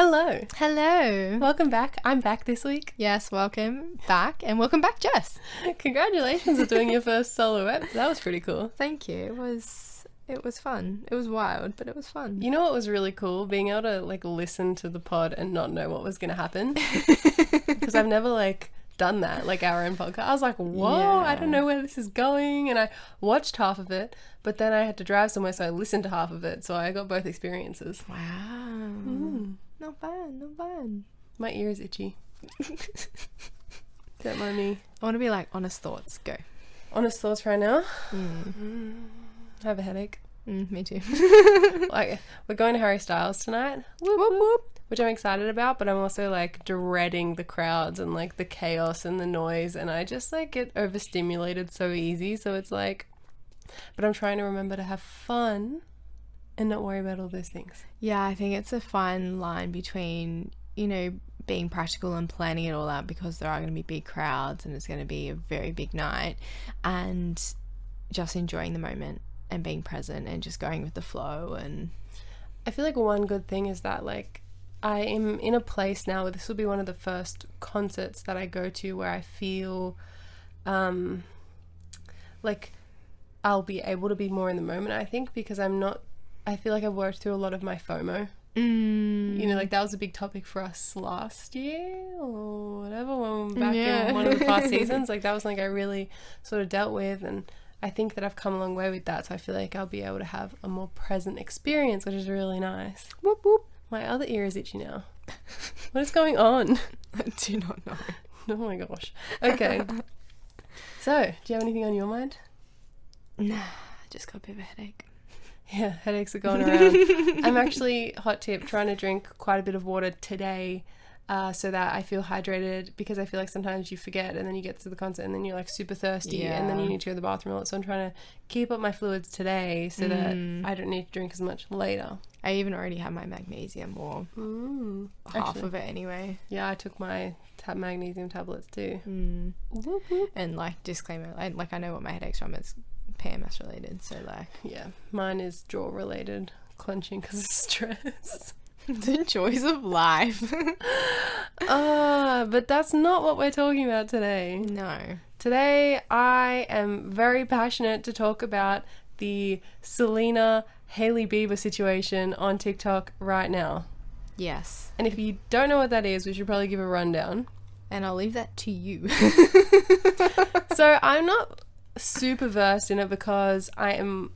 Hello. Hello. Welcome back. I'm back this week. Yes, welcome back. And welcome back, Jess. Congratulations on doing your first solo ep. That was pretty cool. Thank you. It was fun. It was wild, but it was fun. You know what was really cool? Being able to listen to the pod and not know what was going to happen. Because I've never done that, our own podcast. I was like, whoa, Yeah. I don't know where this is going. And I watched half of it, but then I had to drive somewhere, so I listened to half of it. So I got both experiences. Wow. Not bad, not bad. My ear is itchy. Don't mind me. I want to be honest thoughts. Go. Honest thoughts right now. I have a headache. Me too. We're going to Harry Styles tonight. Whoop, whoop, whoop. Which I'm excited about, but I'm also dreading the crowds and the chaos and the noise, and I just get overstimulated so easy. So it's but I'm trying to remember to have fun and not worry about all those things. Yeah, I think it's a fine line between, being practical and planning it all out, because there are going to be big crowds and it's going to be a very big night, and just enjoying the moment and being present and just going with the flow. And I feel one good thing is that I am in a place now where this will be one of the first concerts that I go to where I feel I'll be able to be more in the moment, I think, because I feel I've worked through a lot of my FOMO. That was a big topic for us last year or whatever, when we were back in one of the past seasons. That was I really sort of dealt with, and I think that I've come a long way with that, so I feel I'll be able to have a more present experience, which is really nice. Whoop whoop. My other ear is itchy now. What is going on? I do not know. Oh my gosh. Okay. So, do you have anything on your mind? Nah, I just got a bit of a headache. Yeah, headaches are going around. I'm actually, hot tip, trying to drink quite a bit of water today so that I feel hydrated, because I feel sometimes you forget and then you get to the concert and then you're super thirsty and then you need to go to the bathroom a lot. So I'm trying to keep up my fluids today so that I don't need to drink as much later. I even already have my magnesium, or half of it anyway. Yeah, I took my magnesium tablets too. Whoop, whoop. And disclaimer, I know what my headache's from. It's PMS related, so yeah, mine is jaw related, clenching because of stress. The joys of life. But that's not what we're talking about today. No. Today I am very passionate to talk about the Selena Hailey Bieber situation on TikTok right now. Yes. And if you don't know what that is, we should probably give a rundown. And I'll leave that to you. So I'm not super versed in it, because I am,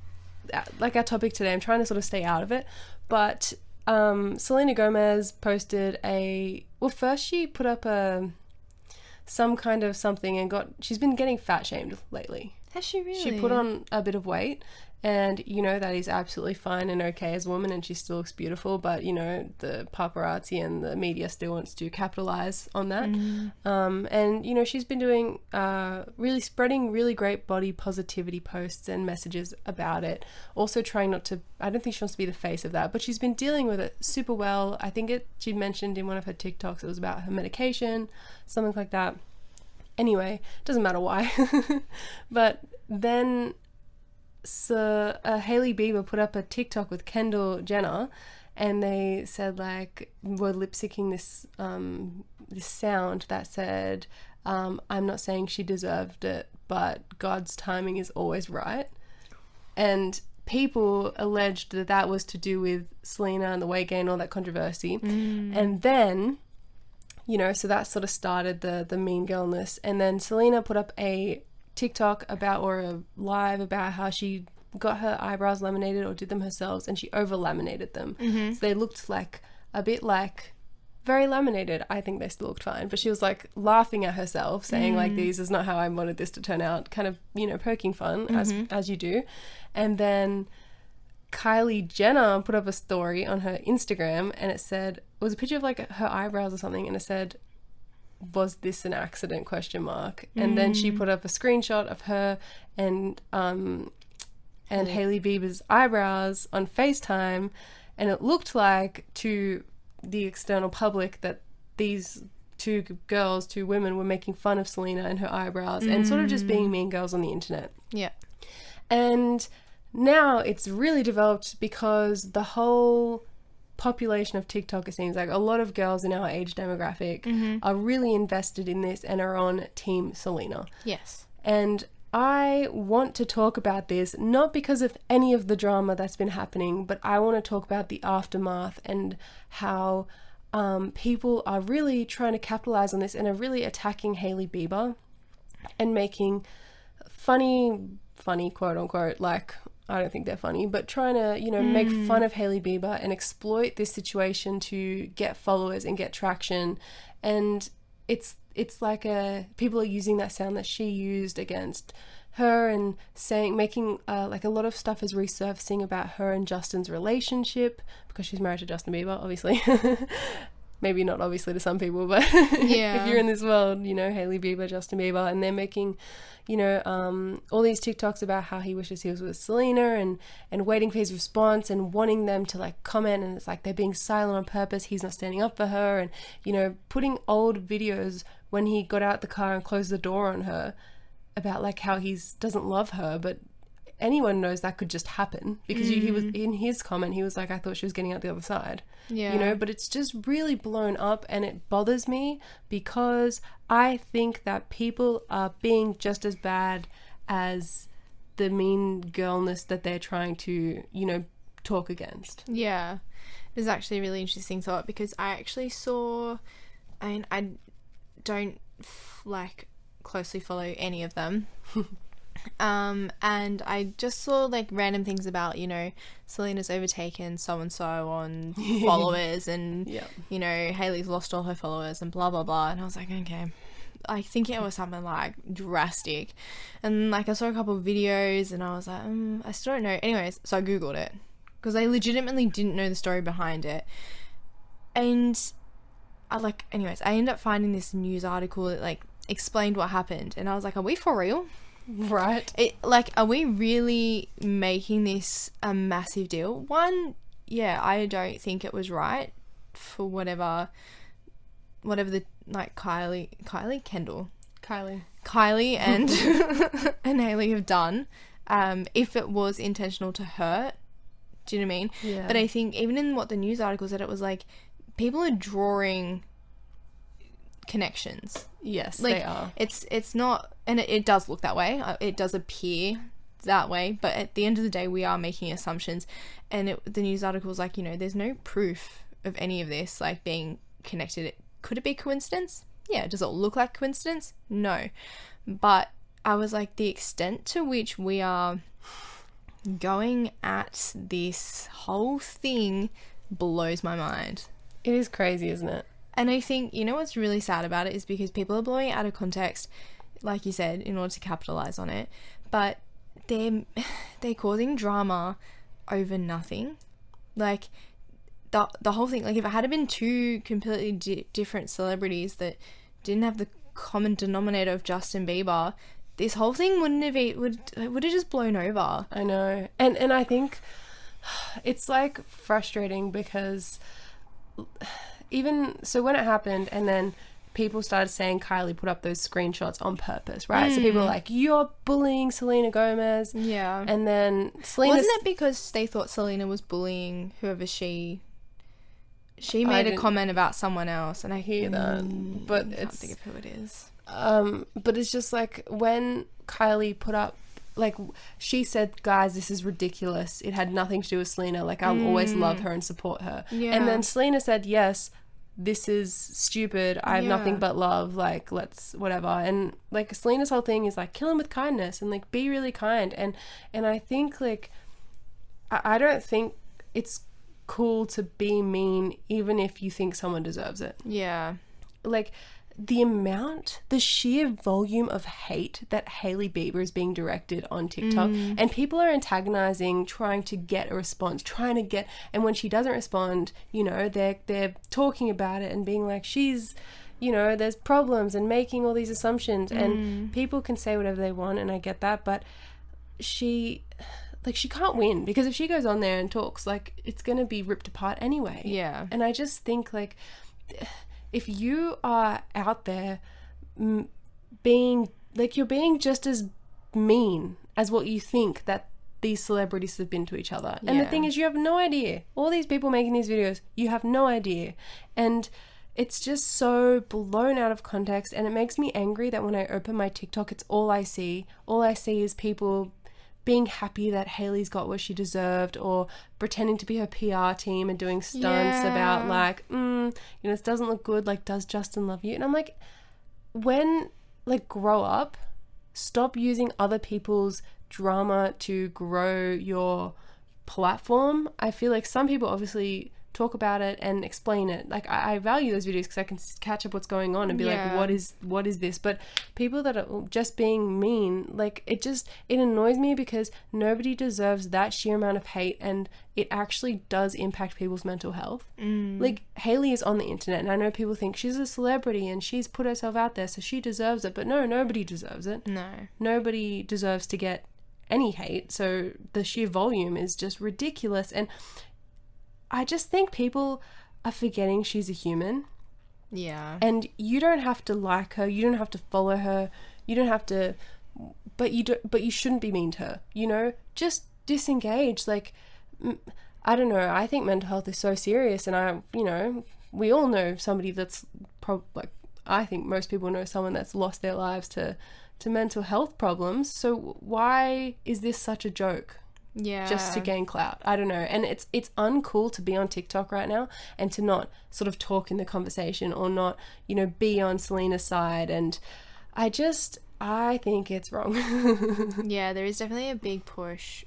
our topic today, I'm trying to sort of stay out of it, but Selena Gomez posted first she put up some kind of something and she's been getting fat shamed lately. Has she really? She put on a bit of weight, and that is absolutely fine and okay as a woman, and she still looks beautiful, but the paparazzi and the media still wants to capitalize on that. And she's been doing really spreading really great body positivity posts and messages about it, also trying not to, I don't think she wants to be the face of that, but she's been dealing with it super well. I think she mentioned in one of her TikToks it was about her medication, something like that. Anyway, doesn't matter why. But then Hailey Bieber put up a TikTok with Kendall Jenner, and they said we're lip syncing this sound that said, I'm not saying she deserved it, but God's timing is always right. And people alleged that was to do with Selena and the weight gain, all that controversy. And then so that sort of started the mean girlness. And then Selena put up a TikTok or a live about how she got her eyebrows laminated, or did them herself, and she over laminated them. So they looked a bit very laminated. I think they still looked fine, but she was laughing at herself, saying this is not how I wanted this to turn out, kind of poking fun as you do. And then Kylie Jenner put up a story on her Instagram, and it was a picture of her eyebrows or something, and it said, "Was this an accident?" ? And then she put up a screenshot of her and Hailey Bieber's eyebrows on FaceTime, and it looked to the external public that these two women were making fun of Selena and her eyebrows and sort of just being mean girls on the internet. Yeah. And now it's really developed because the whole population of TikTok, it seems like a lot of girls in our age demographic are really invested in this and are on Team Selena. Yes. And I want to talk about this, not because of any of the drama that's been happening, but I want to talk about the aftermath and how people are really trying to capitalize on this and are really attacking Hailey Bieber and making funny, quote unquote, like, I don't think they're funny, but trying to, you know, make fun of Hailey Bieber and exploit this situation to get followers and get traction. And it's like people are using that sound that she used against her and making like a lot of stuff is resurfacing about her and Justin's relationship, because she's married to Justin Bieber, obviously. Maybe not obviously to some people, but if you're in this world, you know, Hailey Bieber, Justin Bieber, and they're making, you know, all these TikToks about how he wishes he was with Selena and waiting for his response and wanting them to like comment, and it's like they're being silent on purpose. He's not standing up for her, and, you know, putting old videos when he got out the car and closed the door on her about like how he doesn't love her, but anyone knows that could just happen, because he was in his comment, he was like, I thought she was getting out the other side. You know, but it's just really blown up, and it bothers me because I think that people are being just as bad as the mean girlness that they're trying to, you know, talk against. Yeah, it was actually a really interesting thought, because I actually saw, I mean, I don't like closely follow any of them. And I just saw like random things about, you know, Selena's overtaken so-and-so on followers, and, you know, Hailey's lost all her followers and blah, blah, blah. And I was like, okay, I think it was something like drastic. And like I saw a couple of videos and I was like, I still don't know. Anyways, so I Googled it because I legitimately didn't know the story behind it. And I ended up finding this news article that like explained what happened. And I was like, are we for real? Right. Are we really making this a massive deal? One, yeah, I don't think it was right for whatever the, like, Kylie and and Hailey have done, if it was intentional to hurt. Do you know what I mean? Yeah. But I think even in what the news article said, it was like people are drawing connections. Yes, like, they are. It's not, and it does look that way. It does appear that way, but at the end of the day, we are making assumptions. And the news article was like, you know, there's no proof of any of this like being connected. Could it be coincidence? Yeah. Does it look like coincidence? No. But I was like, the extent to which we are going at this whole thing blows my mind. It is crazy, isn't it? And I think, you know, what's really sad about it is because people are blowing it out of context, like you said, in order to capitalize on it. But they're causing drama over nothing. Like, the whole thing, like, if it had been two completely different celebrities that didn't have the common denominator of Justin Bieber, this whole thing would have just blown over. I know. And I think it's like frustrating because even so when it happened and then people started saying Kylie put up those screenshots on purpose, right? So people were like, you're bullying Selena Gomez. Yeah. And then Selena... Wasn't it because they thought Selena was bullying whoever she made a comment about someone else, and I hear that, but I can't think of who it is. But it's just like when Kylie put up, like, she said, guys, this is ridiculous. It had nothing to do with Selena. Like, I'll always love her and support her. Yeah. And then Selena said, yes, this is stupid. I have nothing but love. Like, let's whatever. And like Selena's whole thing is like, kill him with kindness and like be really kind. And I think like, I don't think it's cool to be mean even if you think someone deserves it. Yeah. Like, the sheer volume of hate that Hailey Bieber is being directed on TikTok, and people are antagonizing, trying to get a response, and when she doesn't respond, you know, they're talking about it and being like, she's, you know, there's problems, and making all these assumptions, and people can say whatever they want, and I get that, but she can't win, because if she goes on there and talks, like, it's gonna be ripped apart anyway. Yeah. And I just think, like, if you are out there being, like, you're being just as mean as what you think that these celebrities have been to each other. And the Yeah. thing is, you have no idea. All these people making these videos, you have no idea. And it's just so blown out of context, and it makes me angry that when I open my TikTok, it's all I see. All I see is people being happy that Hailey's got what she deserved, or pretending to be her PR team and doing stunts about like, this doesn't look good, like, does Justin love you? And I'm like, grow up, stop using other people's drama to grow your platform. I feel like some people obviously talk about it and explain it. Like, I value those videos because I can catch up what's going on and be like, what is this? But people that are just being mean, like, it annoys me because nobody deserves that sheer amount of hate, and it actually does impact people's mental health. Like, Hailey is on the internet, and I know people think she's a celebrity and she's put herself out there, so she deserves it. But no, nobody deserves it. No. Nobody deserves to get any hate. So the sheer volume is just ridiculous. And I just think people are forgetting she's a human. Yeah. And you don't have to like her, you don't have to follow her, you don't have to, but you shouldn't be mean to her, you know? Just disengage. Like, I don't know, I think mental health is so serious, and we all know somebody that's I think most people know someone that's lost their lives to mental health problems. So why is this such a joke? Yeah. Just to gain clout. I don't know. And it's uncool to be on TikTok right now and to not sort of talk in the conversation, or not, be on Selena's side. And I think it's wrong. Yeah, there is definitely a big push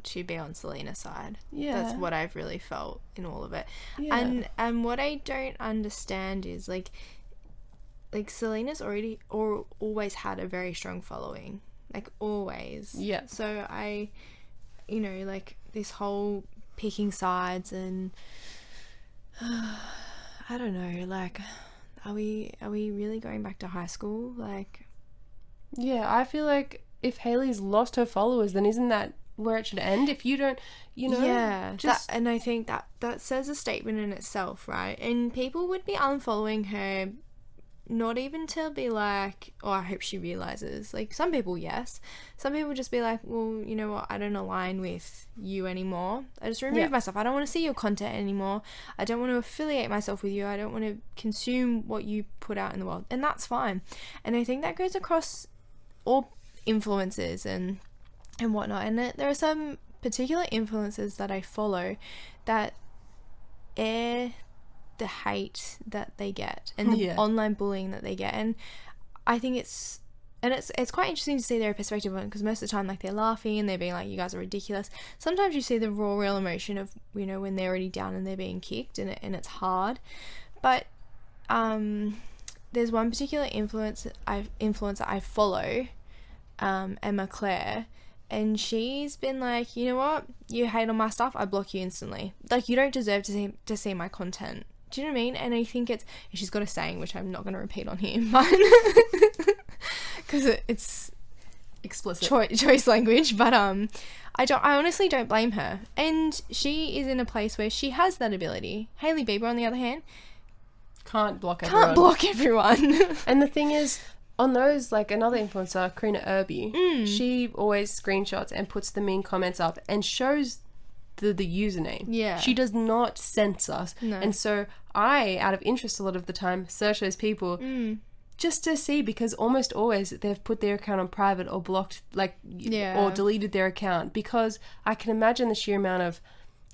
to be on Selena's side. Yeah. That's what I've really felt in all of it. Yeah. And what I don't understand is like Selena's always had a very strong following. Like, always. Yeah. So like this whole picking sides, and I don't know, like, are we really going back to high school? Like, yeah, I feel like if Hailey's lost her followers, then isn't that where it should end? If you don't, yeah, and I think that says a statement in itself, right? And people would be unfollowing her, not even to be like, oh, I hope she realizes. Like, some people, yes. Some people just be like, well, you know what, I don't align with you anymore. I just remove myself. I don't want to see your content anymore. I don't want to affiliate myself with you. I don't want to consume what you put out in the world. And that's fine. And I think that goes across all influencers and whatnot. And there are some particular influencers that I follow that air the hate that they get and the online bullying that they get, and I think it's quite interesting to see their perspective on it, because most of the time, like, they're laughing and they're being like, you guys are ridiculous. Sometimes you see the raw, real emotion of, when they're already down and they're being kicked, and it's hard. But there's one particular influencer I follow, Emma Claire, and she's been like, you know what, you hate on my stuff, I block you instantly. Like, you don't deserve to see my content. Do you know what I mean? And I think she's got a saying, which I'm not going to repeat on here, because it's explicit choice language. But I honestly don't blame her, and she is in a place where she has that ability. Hailey Bieber, on the other hand, can't block everyone. And the thing is, on those, like, another influencer, Karina Irby, she always screenshots and puts the mean comments up and shows the username. Yeah. She does not censor us. No. And so I, out of interest a lot of the time, search those people just to see, because almost always they've put their account on private or blocked, or deleted their account, because I can imagine the sheer amount of,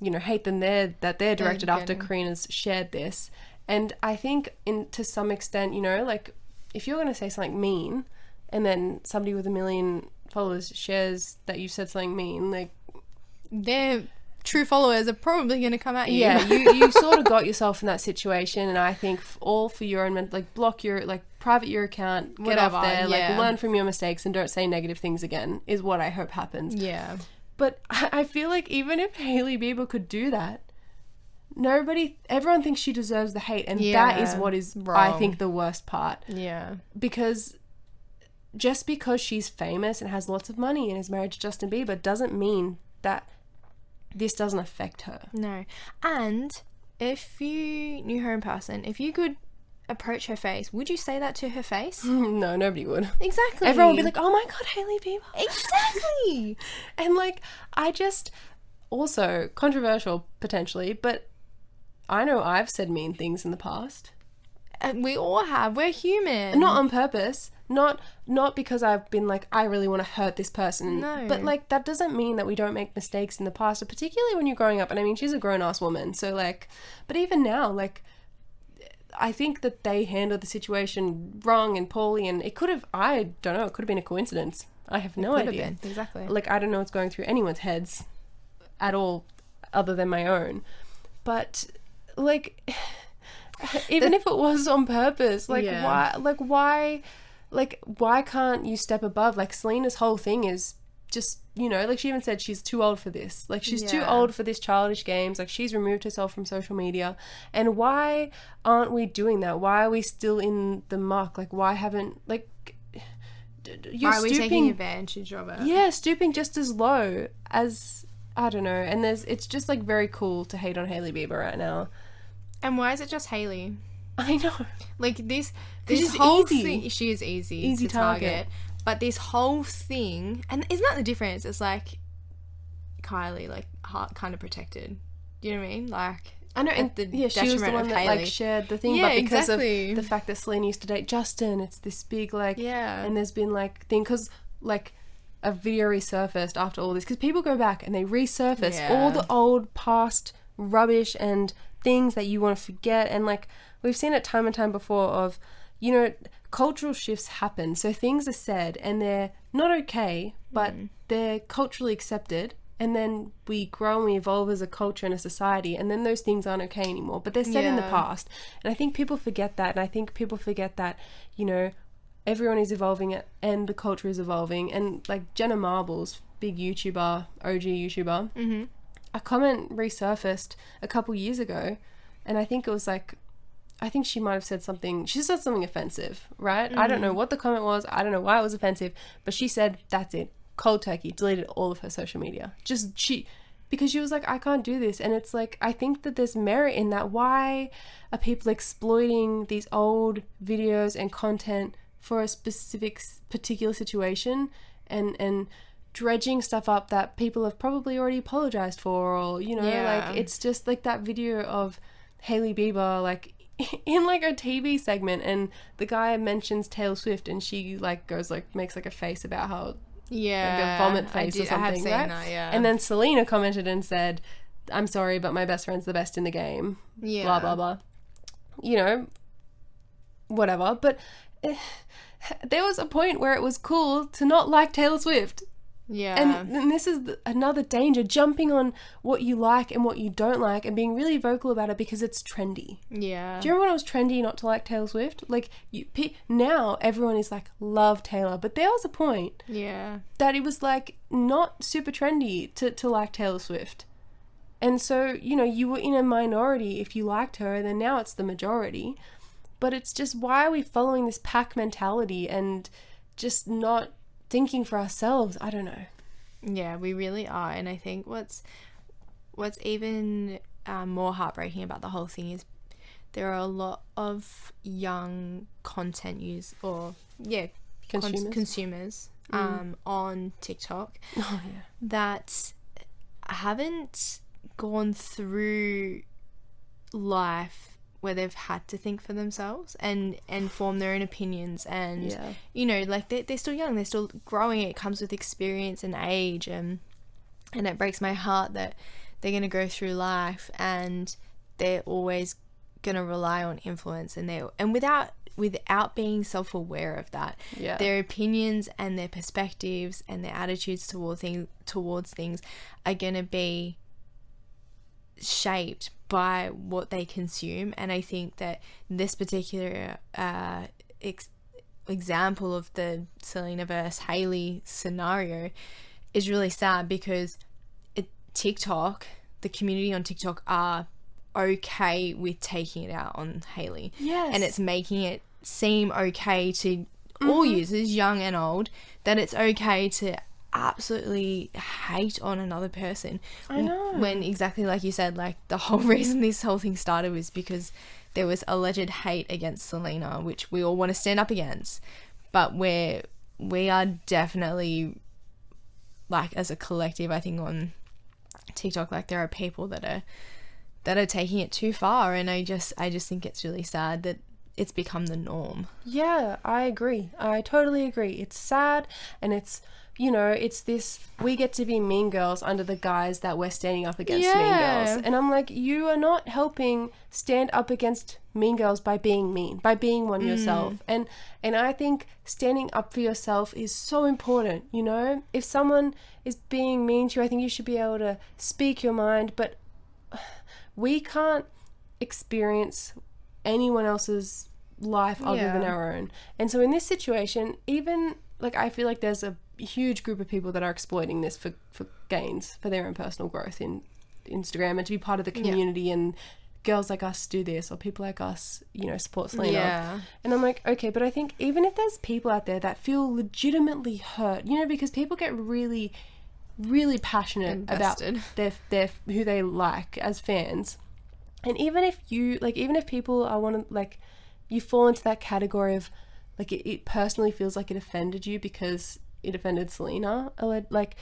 hate that they're directed after Karina's shared this. And I think to some extent, like, if you're going to say something mean and then somebody with 1 million followers shares that you said something mean, like, they're true followers are probably going to come at you. Yeah, you sort of got yourself in that situation, and I think all for your own, like, block your, like, private your account, get whatever, off there, like, learn from your mistakes and don't say negative things again, is what I hope happens. Yeah. But I feel like even if Hailey Bieber could do that, everyone thinks she deserves the hate, and that is what is wrong. I think the worst part. Yeah. Because just because she's famous and has lots of money and is married to Justin Bieber doesn't mean that this doesn't affect her. No. And if you knew her in person, if you could approach her face, would you say that to her face? No, nobody would. Exactly. Everyone would be like, oh my God, Hailey Bieber. Exactly. And like, I just, also controversial potentially, but I know I've said mean things in the past. And we all have. We're human. Not on purpose. Not because I've been like, I really want to hurt this person. No. But like, that doesn't mean that we don't make mistakes in the past, particularly when you're growing up. And I mean, she's a grown-ass woman. So like, but even now, like, I think that they handled the situation wrong and poorly, and it could have, I don't know, it could have been a coincidence. I have no idea. Exactly. Like, I don't know what's going through anyone's heads at all other than my own. But like, even if it was on purpose, like, why can't you step above? Like, Selena's whole thing is just, you know, like, she even said she's too old for this. Like, she's too old for this childish games. Like, she's removed herself from social media. And why aren't we doing that? Why are we still in the muck? Like, why haven't, like, you're why are we taking advantage of it? Yeah, stooping just as low as, I don't know. And it's just, like, very cool to hate on Hailey Bieber right now. And why is it just Hailey? I know. Like, this she's whole easy. thing, she is easy to target. But this whole thing, and isn't that the difference? It's like Kylie, like, kind of protected. Do you know what I mean? Like, I know, and she was the one that like shared the thing, but because of the fact that Selena used to date Justin, it's this big like, and there's been like thing, because like a video resurfaced after all this, because people go back and they resurface all the old past rubbish and things that you want to forget, and like we've seen it time and time before of, you know, cultural shifts happen, so things are said and they're not okay, but they're culturally accepted, and then we grow and we evolve as a culture and a society, and then those things aren't okay anymore, but they're said in the past. And I think people forget that, and I think people forget that, you know, everyone is evolving it and the culture is evolving. And like Jenna Marbles, big YouTuber, OG YouTuber, a comment resurfaced a couple years ago, and I think it was like, I think she might have said something, she said something offensive, right? I don't know what the comment was, I don't know why it was offensive, but she said, that's it, cold turkey, deleted all of her social media. Because she was like, I can't do this. And it's like, I think that there's merit in that. Why are people exploiting these old videos and content for a particular situation, and dredging stuff up that people have probably already apologized for, or, you know, like, it's just like that video of Hailey Bieber, like, in like a TV segment, and the guy mentions Taylor Swift, and she like goes like, makes like a face about how, like a vomit face or something, I have seen right? That, and then Selena commented and said, I'm sorry, but my best friend's the best in the game, blah blah blah, you know, whatever. But there was a point where it was cool to not like Taylor Swift. And this is another danger, jumping on what you like and what you don't like, and being really vocal about it because it's trendy. Do you remember when it was trendy not to like Taylor Swift? Like, now everyone is like, love Taylor, but there was a point that it was like not super trendy to like Taylor Swift. And so, you know, you were in a minority if you liked her, and then now it's the majority. But it's just, why are we following this pack mentality and just not thinking for ourselves? I don't know. Yeah, we really are. And I think what's even more heartbreaking about the whole thing is there are a lot of young content consumers on TikTok that haven't gone through life where they've had to think for themselves and form their own opinions, and you know, like they're still young, they're still growing. It comes with experience and age, and it breaks my heart that they're going to go through life and they're always going to rely on influence, and without being self-aware of that, their opinions and their perspectives and their attitudes towards things are going to be shaped by what they consume. And I think that this particular example of the Selena versus Hailey scenario is really sad, because TikTok, the community on TikTok, are okay with taking it out on Hailey, and it's making it seem okay to all users, young and old, that it's okay to absolutely hate on another person. I know. When, exactly like you said, like the whole reason this whole thing started was because there was alleged hate against Selena, which we all want to stand up against, but we are definitely, like, as a collective, I think on TikTok, like, there are people that are taking it too far, and I just think it's really sad that it's become the norm. Yeah, I agree. I totally agree. It's sad, and it's, you know, it's this, we get to be mean girls under the guise that we're standing up against mean girls. And I'm like, you are not helping stand up against mean girls by being mean, by being one yourself. And I think standing up for yourself is so important, you know? If someone is being mean to you, I think you should be able to speak your mind, but we can't experience anyone else's life other than our own. And so in this situation, even, like, I feel like there's a huge group of people that are exploiting this for gains, for their own personal growth in Instagram, and to be part of the community, and girls like us do this, or people like us, you know, support Selena. And I'm like, okay, but I think even if there's people out there that feel legitimately hurt, you know, because people get really, really passionate about their who they like as fans, and even if you, like, even if people are one of, like, you fall into that category of, like, it personally feels like it offended you because it offended Selena, like,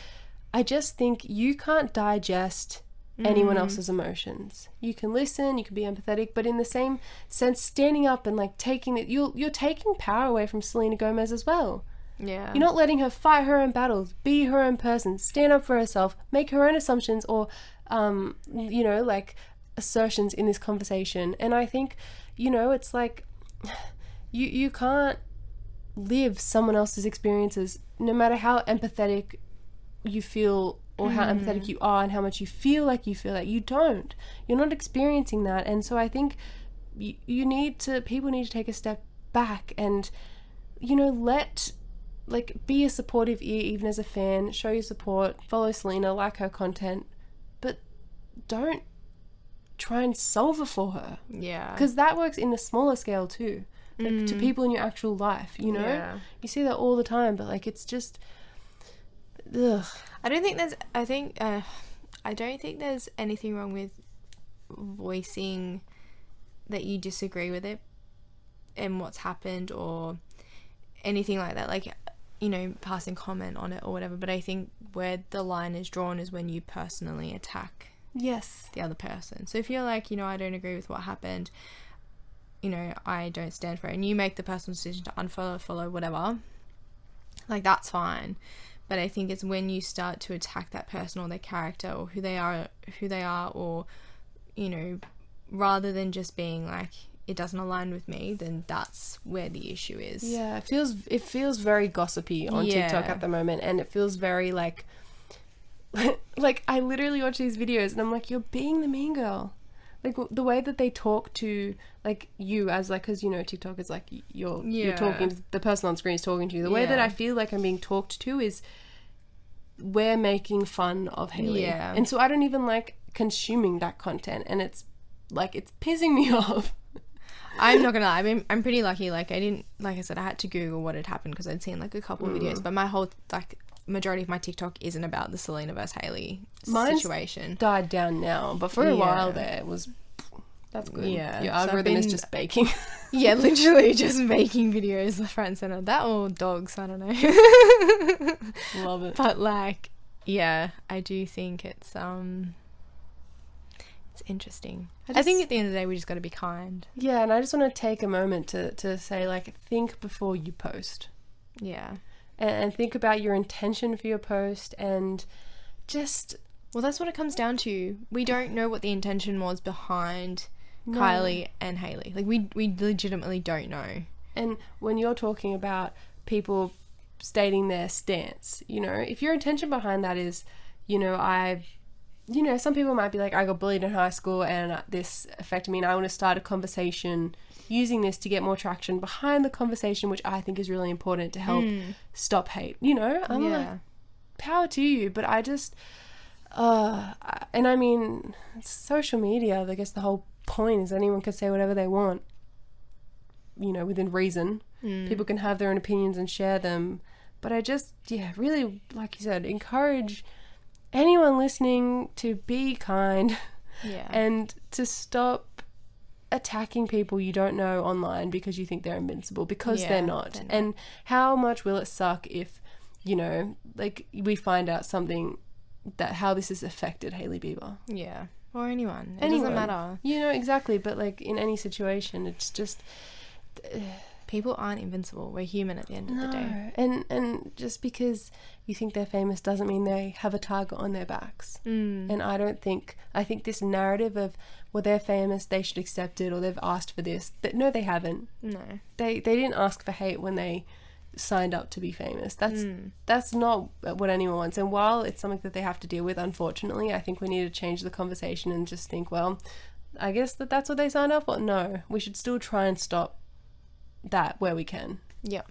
I just think you can't digest anyone else's emotions. You can listen, you can be empathetic, but in the same sense, standing up and, like, taking it, you're taking power away from Selena Gomez as well. Yeah. You're not letting her fight her own battles, be her own person, stand up for herself, make her own assumptions or, you know, like, assertions in this conversation. And I think, you know, it's like, you can't live someone else's experiences, no matter how empathetic you feel or how empathetic you are and how much you feel like you're not experiencing that. And so I think people need to take a step back and, you know, be a supportive ear even as a fan, show your support, follow Selena, like her content, but don't try and solve it for her. Yeah. Because that works in a smaller scale too. Like, to people in your actual life, you know? Yeah. You see that all the time, but, like, it's just, ugh. I don't think there's anything wrong with voicing that you disagree with it and what's happened or anything like that, like, you know, passing comment on it or whatever. But I think where the line is drawn is when you personally attack the other person. So if you're like, you know, I don't agree with what happened, you know, I don't stand for it, and you make the personal decision to unfollow, follow, whatever, like, that's fine. But I think it's when you start to attack that person or their character or who they are, or, you know, rather than just being like, it doesn't align with me, then that's where the issue is. Yeah, it feels very gossipy on TikTok at the moment, and it feels very like like, I literally watch these videos and I'm like, you're being the mean girl. Like, the way that they talk to, like, you as, like, because, you know, TikTok is like, you're talking to the person on screen is talking to you. The way that I feel like I'm being talked to is we're making fun of Hailey. Yeah. And so I don't even like consuming that content, and it's like, it's pissing me off. I'm not gonna lie, I mean, I'm pretty lucky. Like, I said, I had to Google what had happened because I'd seen, like, a couple of videos, but my whole, like, majority of my TikTok isn't about the Selena versus Hailey situation. Died down now, but for a while there it was, that's good. Yeah, your algorithm is just baking. Yeah, literally just making videos left, right, and center. That or dogs, I don't know. Love it. But, like, yeah, I do think it's interesting. I think at the end of the day we just got to be kind. Yeah, and I just want to take a moment to say, like, think before you post. Yeah. And think about your intention for your post, and just... Well, that's what it comes down to. We don't know what the intention was behind Kylie and Hailey. Like, we legitimately don't know. And when you're talking about people stating their stance, you know, if your intention behind that is, you know, some people might be like, I got bullied in high school and this affected me and I want to start a conversation using this to get more traction behind the conversation, which I think is really important to help stop hate, you know? I'm like, power to you. But I just, and I mean, social media, I guess the whole point is anyone can say whatever they want, you know, within reason. People can have their own opinions and share them. But I just, really, like you said, encourage anyone listening to be kind and to stop attacking people you don't know online because you think they're invincible, because Yeah, they're not. they're not. And how much will it suck if, you know, like we find out something that how this has affected Hailey Bieber. Yeah. Or anyone. It Anyone. doesn't matter. You know, exactly. But like in any situation, it's just... People aren't invincible. We're human at the end of the day. And just because you think they're famous doesn't mean they have a target on their backs. And I think this narrative of, well, they're famous, they should accept it, or they've asked for this, that no, they haven't. No. They didn't ask for hate when they signed up to be famous. That's not what anyone wants. And while it's something that they have to deal with, unfortunately, I think we need to change the conversation and just think, well, I guess that's what they signed up for. No, we should still try and stop that where we can. Yep.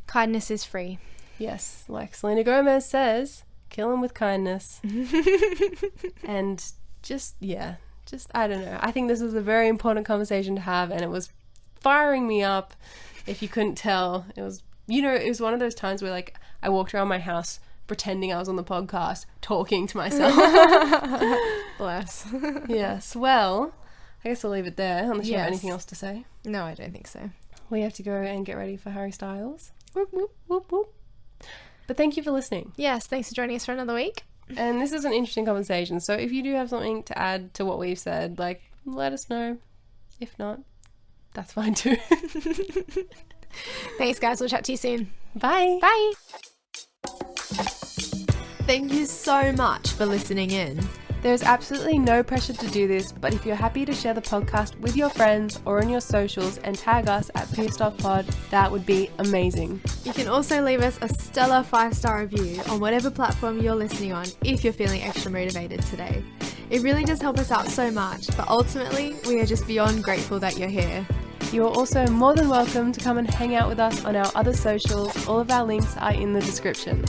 Kindness is free. Yes, like Selena Gomez says, kill him with kindness. And just I don't know. I think this is a very important conversation to have, and it was firing me up. If you couldn't tell, it was, you know, it was one of those times where like I walked around my house pretending I was on the podcast, talking to myself. Bless. Yes, well, I guess I'll leave it there unless you have Yes. anything else to say. No, I don't think so. We have to go and get ready for Harry Styles. Whoop, whoop, whoop, whoop. But thank you for listening. Yes, thanks for joining us for another week. And this is an interesting conversation. So if you do have something to add to what we've said, like, let us know. If not, that's fine too. Thanks, guys. We'll chat to you soon. Bye. Bye. Thank you so much for listening in. There's absolutely no pressure to do this, but if you're happy to share the podcast with your friends or on your socials and tag us at Pierced Off Pod, that would be amazing. You can also leave us a stellar 5-star review on whatever platform you're listening on if you're feeling extra motivated today. It really does help us out so much, but ultimately, we are just beyond grateful that you're here. You are also more than welcome to come and hang out with us on our other socials. All of our links are in the description.